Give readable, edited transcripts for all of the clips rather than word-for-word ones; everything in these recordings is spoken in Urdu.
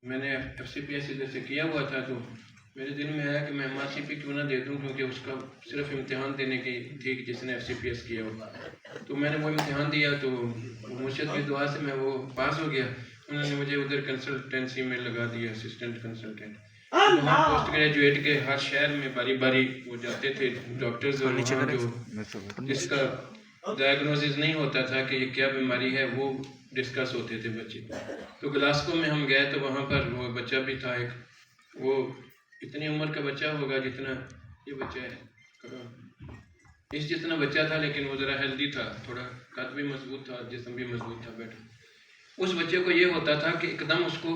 میں نے FCPS ادھر سے کیا ہوا تھا، تو میرے دل میں آیا کہ میں MRCP کیوں نہ دے دوں، کیونکہ اس کا صرف امتحان دینے کی تھی جس نے FCPS کیا ہوا. تو میں نے وہ امتحان دیا، تو مرشد کی دعا سے میں وہ پاس ہو گیا. انہوں نے مجھے ادھر کنسلٹنسی میں لگا دیا، اسسٹنٹ کنسلٹنٹ. وہاں پوسٹ گریجویٹ کے ہر شہر میں باری باری وہ جاتے تھے ڈاکٹرز، اور وہاں جو جس کا ڈائگنوسس نہیں ہوتا تھا کہ یہ کیا بیماری ہے وہ ڈسکس ہوتے تھے بچے. تو گلاسکو میں ہم گئے تو وہاں پر وہ بچہ بھی تھا ایک، وہ اتنی عمر کا بچہ ہوگا جتنا یہ بچہ ہے، اس جتنا بچہ تھا، لیکن وہ ذرا ہیلدی تھا، تھوڑا قد بھی مضبوط تھا، جسم بھی مضبوط تھا. بیٹھا اس بچے کو یہ ہوتا تھا کہ ایک دم اس کو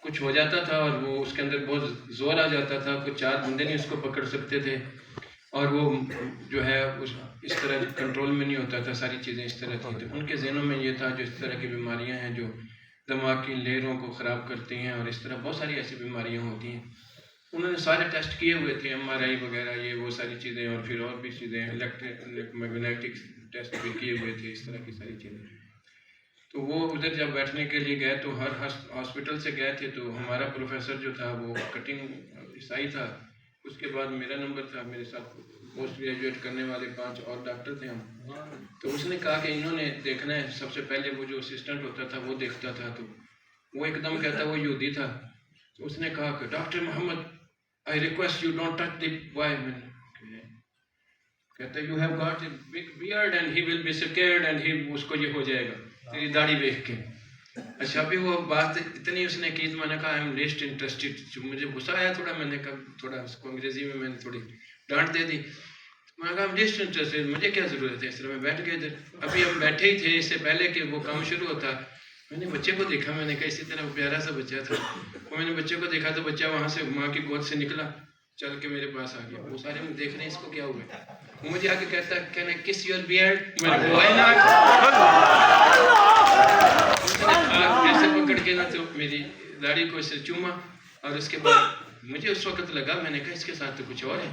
کچھ ہو جاتا تھا اور وہ اس کے اندر بہت زور آ جاتا تھا، کچھ 4 بندے نہیں اس کو پکڑ سکتے تھے، اور وہ جو ہے اس طرح کنٹرول میں نہیں ہوتا تھا. ساری چیزیں اس طرح تھیں. تو ان کے ذہنوں میں یہ تھا جو اس طرح کی بیماریاں ہیں جو دماغ کی لیئروں کو خراب کرتی ہیں، اور اس طرح بہت ساری ایسی بیماریاں ہوتی ہیں. انہوں نے سارے ٹیسٹ کیے ہوئے تھے، MRI وغیرہ، یہ وہ ساری چیزیں، اور پھر اور بھی چیزیں، الیکٹرک میگنیٹک ٹیسٹ بھی کیے ہوئے تھے، اس طرح کی ساری چیزیں. تو وہ ادھر جب بیٹھنے کے لیے گئے تو ہر ہاسپٹل سے گئے تھے، تو ہمارا پروفیسر جو تھا وہ کٹنگ عیسائی تھا. اس کے بعد میرا نمبر تھا، میرے ساتھ پوسٹ گریجویٹ کرنے والے 5 اور ڈاکٹر تھے ہم. تو اس نے کہا کہ انہوں نے دیکھنا ہے. سب سے پہلے وہ جو اسسٹنٹ ہوتا تھا وہ دیکھتا تھا، تو وہ ایک دم کہتا وہ یہودی تھا. تو اس نے کہا کہ doctor Muhammad I request you don't touch the boy. کہتا you have got a big beard and he will be scared and اس کو یہ ہو جائے گا تیری داڑھی دیکھ کے. اچھا بھی وہ بات اتنی اس نے کی تو میں نے کہا I am least interested. مجھے غصہ آیا تھوڑا، میں نے کہا تھوڑا اس کو انگریزی میں نے تھوڑی ڈانٹ دے دی. میں نے کہا I am least interested، مجھے کیا ضرورت ہے. اس طرح میں بیٹھ گئے ادھر. ابھی ہم بیٹھے ہی تھے اس سے پہلے کہ وہ کام شروع ہوتا. میں نے بچے کو دیکھا، میں نے کہا اسی طرح پیارا سا بچہ تھا. میں نے بچے کو دیکھا تو بچہ وہاں سے ماں کی گود سے نکلا، چل کے میرے پاس آ گیا. وہ سارے دیکھ رہے ہیں اس کو کیا ہوا. وہ مجھے آ کے کہتا ہے کین آئی کس یور بیئرڈ. میں نے کہا وائی ناٹ. ایسے پکڑ کے نا تو میری داڑھی کو اسے چوما، اور اس کے بعد مجھے اس وقت لگا، میں نے کہا اس کے ساتھ تو کچھ اور ہے.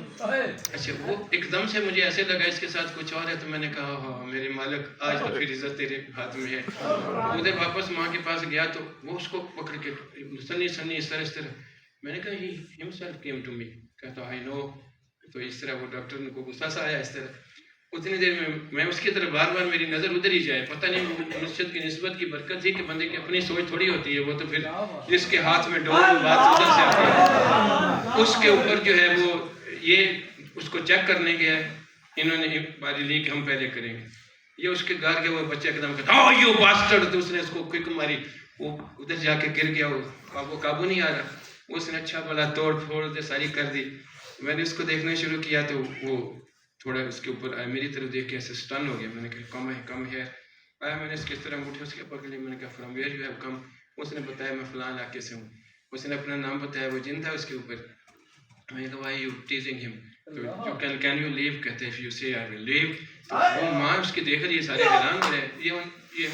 اچھا وہ ایک دم سے مجھے ایسے لگا اس کے ساتھ کچھ اور ہے. تو میں نے کہا ہاں میرے مالک آج تو پھر عزت تیرے ہاتھ میں ہے. ادھر واپس ماں کے پاس گیا تو وہ اس کو پکڑ کے سنی اس طرح. میں نے کہا ہی himself came to me. کہتا I know. تو اس طرح وہ ڈاکٹر کو غصہ سا آیا اس طرح. اتنی دیر میں اس کی طرف بار بار میری نظر ادھر ہی جائے. پتہ نہیں مرشد کی نسبت کی برکت تھی کہ بندے کی اپنی سوچ تھوڑی ہوتی ہے. وہ تو پھر جس کے ہاتھ میں ڈور بات ادھر سے آتی ہے اس کے اوپر جو ہے وہ یہ اس کو چیک کرنے گیا. انہوں نے باری لی کہ ہم پہلے کریں گے. یہ اس کے گھر کے وہ بچہ ایک دم کہتا oh you bastard. تو اس نے اس کو کوئک ماری. وہ ادھر جا کے گر گیا. وہ قابو نہیں آ رہا. اس نے اچھا بلا توڑ پھوڑ ساری کر دی. میں نے اس کو دیکھنا شروع کیا تو وہ تھوڑا اس کے اوپر آیا، میری طرف دیکھ کے ایسے سٹن ہو گیا. میں نے کہا کم ہے آیا. میں نے اس کی طرح انگوٹھی اس کے پکڑ لی. میں نے کہا from where you have come. اس نے بتایا میں فلاں علاقے سے ہوں. اس نے اپنا نام بتایا. وہ جن تھا اس کے اوپر. میں نے کہا وائی یو ٹیزنگ ہم. کین یو لیو. کہتے ہیں if you say I will leave. تو وہ ماں اس کی دیکھ رہی ہے، سارے حیران ہو رہے. یہ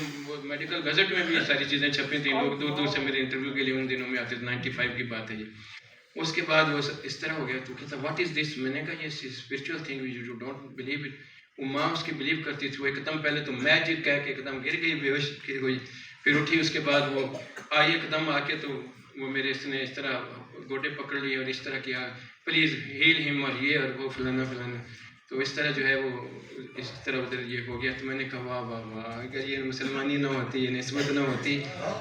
میڈیکل گزٹ میں بھی یہ ساری چیزیں چھپی تھیں. لوگ دور دور سے میرے انٹرویو کے لیے ان دنوں میں آتے تھے. 95 کی بات ہے یہ. اس کے بعد وہ اس طرح ہو گیا. تو کہتا واٹ از دس. میں نے کہا یہ spiritual thing you don't believe it. وہ ماں اس کی بلیو کرتی تھی. وہ ایک دم پہلے تو میجک کہہ کے ایک دم گر گئی، بے ہوش ہوئی. پھر اٹھی. اس کے بعد وہ آئی ایک دم آ کے تو وہ میرے اس نے اس طرح گوٹے پکڑ لیے اور اس طرح کیا پلیز ہیل ہم اور یہ اور وہ فلانا. تو اس طرح جو ہے وہ اس طرح ادھر یہ ہو گیا. تو میں نے کہا واہ واہ واہ، اگر یہ مسلمانی نہ ہوتی، یہ نسبت نہ ہوتی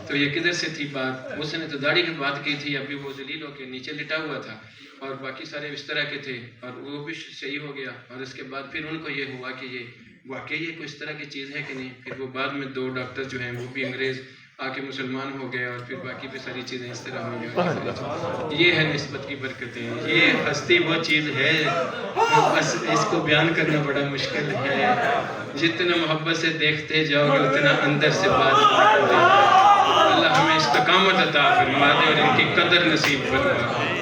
تو یہ کدھر سے تھی بات. اس نے تو داڑھی کی بات کی تھی. ابھی وہ ذلیل ہو کے نیچے لٹا ہوا تھا اور باقی سارے اس طرح کے تھے اور وہ بھی صحیح ہو گیا. اور اس کے بعد پھر ان کو یہ ہوا کہ یہ واقعی یہ کوئی اس طرح کی چیز ہے کہ نہیں. پھر وہ بعد میں 2 ڈاکٹر جو ہیں وہ بھی انگریز آ کے مسلمان ہو گئے اور پھر باقی بھی ساری چیزیں اس طرح ہو گئی. یہ ہے نسبت کی برکتیں. یہ ہستی وہ چیز ہے بس اس کو بیان کرنا بڑا مشکل ہے. جتنا محبت سے دیکھتے جاؤ گے اتنا اندر سے بات کرتے. اللہ ہمیں استقامت عطا فرما دے اور ان کی قدر نصیب فرما.